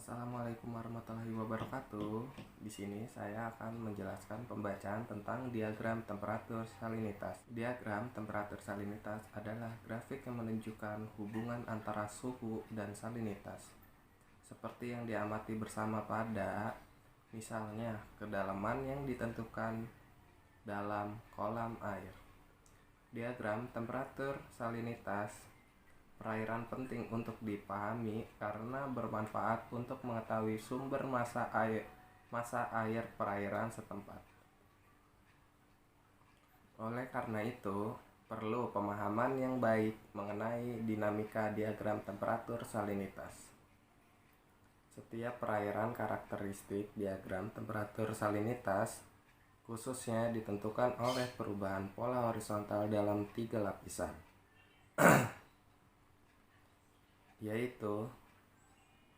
Assalamualaikum warahmatullahi wabarakatuh. Di sini saya akan menjelaskan pembacaan tentang diagram temperatur salinitas. Diagram temperatur salinitas adalah grafik yang menunjukkan hubungan antara suhu dan salinitas. Seperti yang diamati bersama pada misalnya kedalaman yang ditentukan dalam kolam air. Diagram temperatur salinitas perairan penting untuk dipahami karena bermanfaat untuk mengetahui sumber massa air perairan setempat. Oleh karena itu, perlu pemahaman yang baik mengenai dinamika diagram temperatur salinitas. Setiap perairan karakteristik diagram temperatur salinitas khususnya ditentukan oleh perubahan pola horizontal dalam 3 lapisan. Yaitu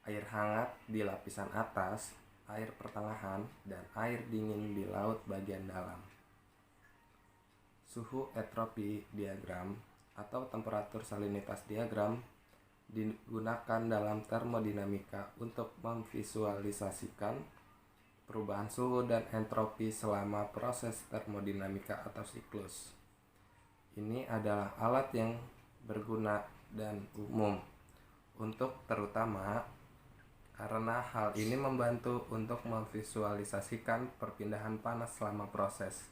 air hangat di lapisan atas, air pertengahan, dan air dingin di laut bagian dalam. Suhu entropi diagram atau temperatur salinitas diagram digunakan dalam termodinamika untuk memvisualisasikan perubahan suhu dan entropi selama proses termodinamika atau siklus. Ini adalah alat yang berguna dan umum untuk terutama karena hal ini membantu untuk memvisualisasikan perpindahan panas selama proses.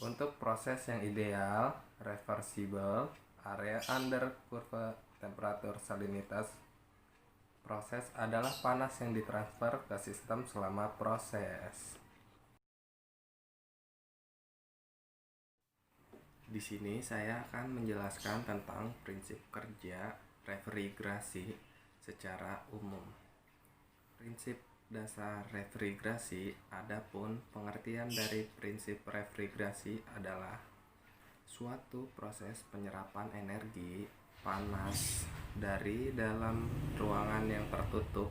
Untuk proses yang ideal, reversible, area under kurve temperatur salinitas, proses adalah panas yang ditransfer ke sistem selama proses. Di sini saya akan menjelaskan tentang prinsip kerja refrigerasi secara umum. Prinsip dasar refrigerasi, adapun pengertian dari prinsip refrigerasi adalah suatu proses penyerapan energi panas dari dalam ruangan yang tertutup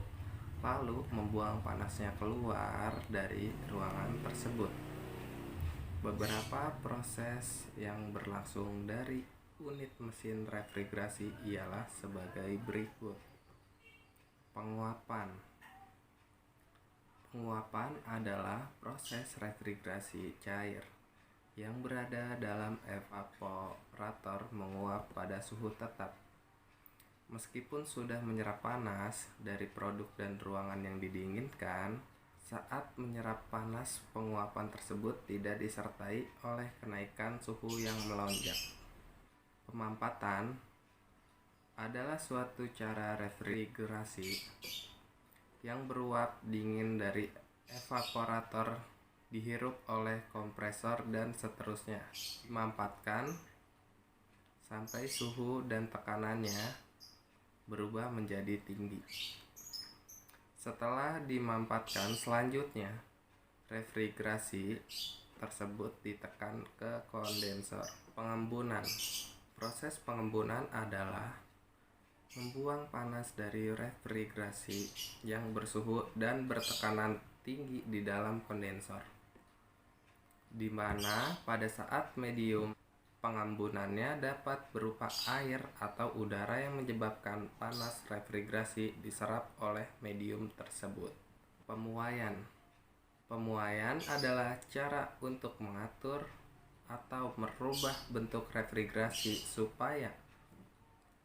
lalu membuang panasnya keluar dari ruangan tersebut. Beberapa proses yang berlangsung dari unit mesin refrigerasi ialah sebagai berikut. Penguapan. Penguapan adalah proses refrigerasi cair yang berada dalam evaporator menguap pada suhu tetap. Meskipun sudah menyerap panas dari produk dan ruangan yang didinginkan, saat menyerap panas penguapan tersebut tidak disertai oleh kenaikan suhu yang melonjak. Pemampatan adalah suatu cara refrigerasi yang beruap dingin dari evaporator dihirup oleh kompresor dan seterusnya dimampatkan sampai suhu dan tekanannya berubah menjadi tinggi. Setelah dimampatkan selanjutnya, refrigerasi tersebut ditekan ke kondensor. Pengembunan. Proses pengembunan adalah membuang panas dari refrigerasi yang bersuhu dan bertekanan tinggi di dalam kondensor, di mana pada saat medium pengembunannya dapat berupa air atau udara yang menyebabkan panas refrigerasi diserap oleh medium tersebut. Pemuaian. Pemuaian adalah cara untuk mengatur atau merubah bentuk refrigerasi supaya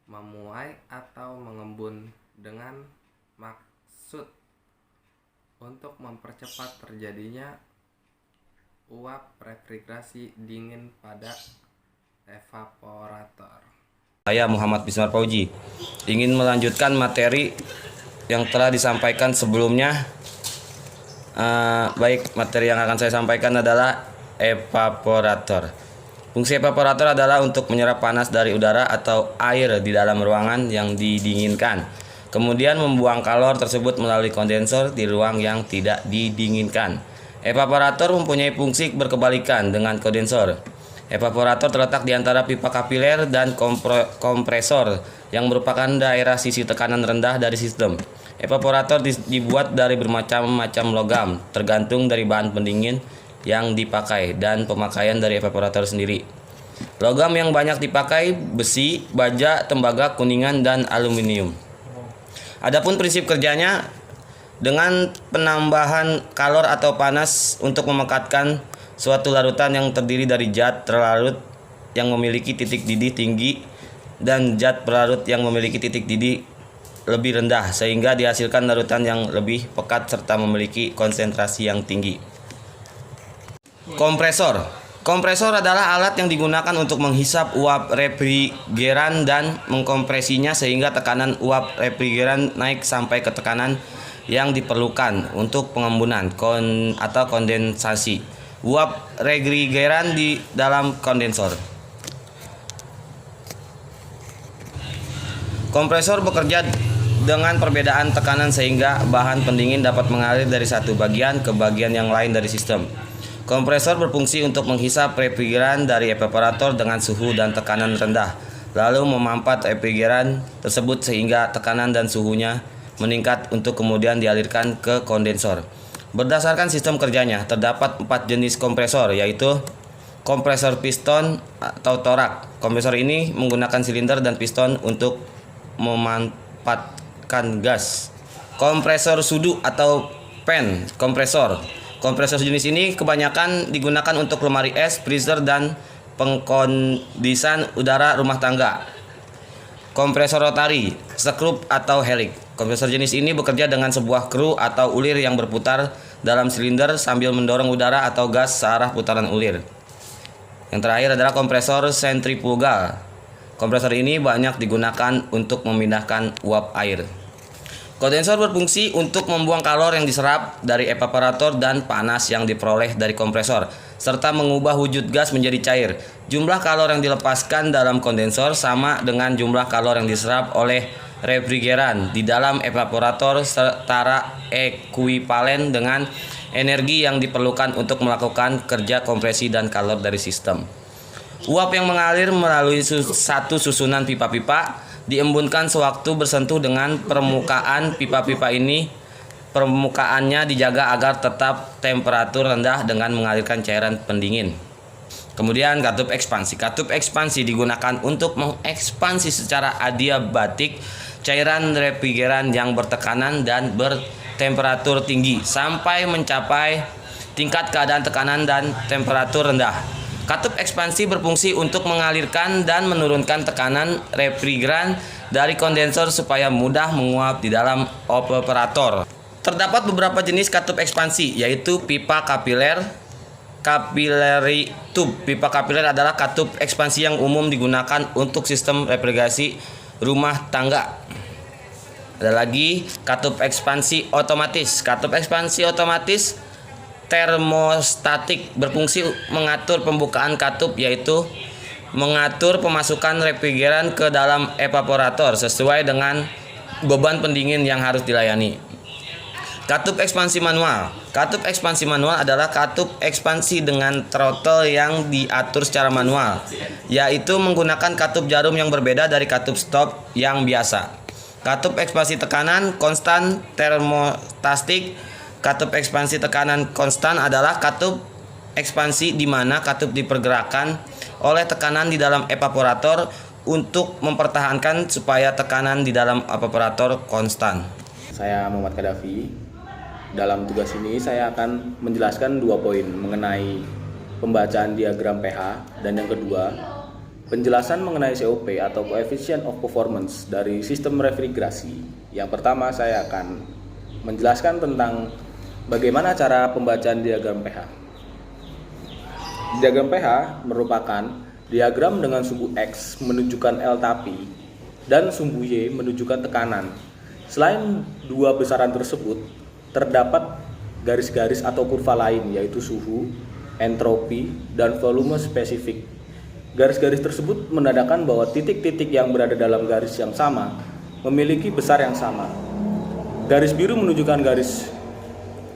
memuai atau mengembun dengan maksud untuk mempercepat terjadinya uap refrigerasi dingin pada evaporator. Saya Muhammad Bismar Fauji ingin melanjutkan materi yang telah disampaikan sebelumnya. Baik, materi yang akan saya sampaikan adalah evaporator. Fungsi evaporator adalah untuk menyerap panas dari udara atau air di dalam ruangan yang didinginkan, kemudian membuang kalor tersebut melalui kondensor di ruang yang tidak didinginkan. Evaporator mempunyai fungsi berkebalikan dengan kondensor. Evaporator terletak di antara pipa kapiler dan kompresor yang merupakan daerah sisi tekanan rendah dari sistem. Evaporator dibuat dari bermacam-macam logam, tergantung dari bahan pendingin yang dipakai dan pemakaian dari evaporator sendiri. Logam yang banyak dipakai besi, baja, tembaga, kuningan, dan aluminium. Adapun prinsip kerjanya dengan penambahan kalor atau panas untuk memekatkan suatu larutan yang terdiri dari zat terlarut yang memiliki titik didih tinggi dan zat pelarut yang memiliki titik didih lebih rendah sehingga dihasilkan larutan yang lebih pekat serta memiliki konsentrasi yang tinggi. Kompresor. Kompresor adalah alat yang digunakan untuk menghisap uap refrigeran dan mengkompresinya sehingga tekanan uap refrigeran naik sampai ke tekanan yang diperlukan untuk pengembunan atau kondensasi uap refrigeran di dalam kondensor. Kompresor bekerja dengan perbedaan tekanan sehingga bahan pendingin dapat mengalir dari satu bagian ke bagian yang lain dari sistem. Kompresor berfungsi untuk menghisap refrigeran dari evaporator dengan suhu dan tekanan rendah, lalu memampat refrigeran tersebut sehingga tekanan dan suhunya meningkat untuk kemudian dialirkan ke kondensor. Berdasarkan sistem kerjanya, terdapat 4 jenis kompresor, yaitu kompresor piston atau torak. Kompresor ini menggunakan silinder dan piston untuk memanfaatkan gas. Kompresor sudu atau pan kompresor. Kompresor jenis ini kebanyakan digunakan untuk lemari es, freezer, dan pengkondisan udara rumah tangga. Kompresor rotari, skrup atau helik. Kompresor jenis ini bekerja dengan sebuah kru atau ulir yang berputar dalam silinder sambil mendorong udara atau gas searah putaran ulir. Yang terakhir adalah kompresor sentrifugal. Kompresor ini banyak digunakan untuk memindahkan uap air. Kondensor berfungsi untuk membuang kalor yang diserap dari evaporator dan panas yang diperoleh dari kompresor, serta mengubah wujud gas menjadi cair. Jumlah kalor yang dilepaskan dalam kondensor sama dengan jumlah kalor yang diserap oleh refrigeran di dalam evaporator setara ekuivalen dengan energi yang diperlukan untuk melakukan kerja kompresi dan kalor dari sistem. Uap yang mengalir melalui satu susunan pipa-pipa diembunkan sewaktu bersentuh dengan permukaan pipa-pipa ini. Permukaannya dijaga agar tetap temperatur rendah dengan mengalirkan cairan pendingin. Kemudian katup ekspansi. Katup ekspansi digunakan untuk mengekspansi secara adiabatik cairan refrigeran yang bertekanan dan bertemperatur tinggi sampai mencapai tingkat keadaan tekanan dan temperatur rendah. Katup ekspansi berfungsi untuk mengalirkan dan menurunkan tekanan refrigeran dari kondensor supaya mudah menguap di dalam evaporator. Terdapat beberapa jenis katup ekspansi, yaitu pipa kapiler, capillary tube. Pipa kapiler adalah katup ekspansi yang umum digunakan untuk sistem refrigerasi rumah tangga. Ada lagi katup ekspansi otomatis. Katup ekspansi otomatis termostatik berfungsi mengatur pembukaan katup, yaitu mengatur pemasukan refrigeran ke dalam evaporator sesuai dengan beban pendingin yang harus dilayani. Katup ekspansi manual. Katup ekspansi manual adalah katup ekspansi dengan throttle yang diatur secara manual, yaitu menggunakan katup jarum yang berbeda dari katup stop yang biasa. Katup ekspansi tekanan konstan termostatik. Katup ekspansi tekanan konstan adalah katup ekspansi di mana katup dipergerakkan oleh tekanan di dalam evaporator untuk mempertahankan supaya tekanan di dalam evaporator konstan. Saya Muhammad Kadafi. Dalam tugas ini saya akan menjelaskan 2 poin mengenai pembacaan diagram pH dan yang kedua, penjelasan mengenai COP atau Coefficient of Performance dari sistem refrigerasi. Yang pertama saya akan menjelaskan tentang bagaimana cara pembacaan diagram pH. Diagram pH merupakan diagram dengan sumbu X menunjukkan L-tapi dan sumbu Y menunjukkan tekanan. Selain dua besaran tersebut, terdapat garis-garis atau kurva lain, yaitu suhu, entropi, dan volume spesifik. Garis-garis tersebut menandakan bahwa titik-titik yang berada dalam garis yang sama memiliki besar yang sama. Garis biru menunjukkan garis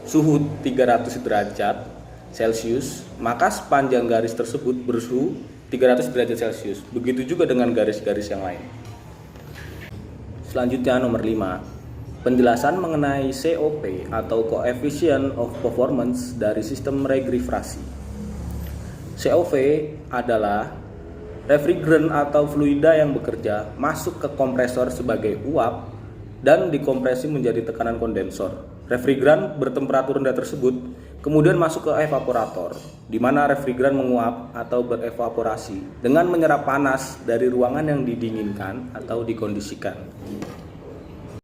suhu 300 derajat Celcius, maka sepanjang garis tersebut bersuhu 300 derajat Celcius. Begitu juga dengan garis-garis yang lain. Selanjutnya nomor 5. Penjelasan mengenai COP atau Coefficient of Performance dari sistem refrigerasi. COP adalah refrigerant atau fluida yang bekerja masuk ke kompresor sebagai uap dan dikompresi menjadi tekanan kondensor. Refrigeran bertemperatur rendah tersebut kemudian masuk ke evaporator, di mana refrigeran menguap atau berevaporasi dengan menyerap panas dari ruangan yang didinginkan atau dikondisikan.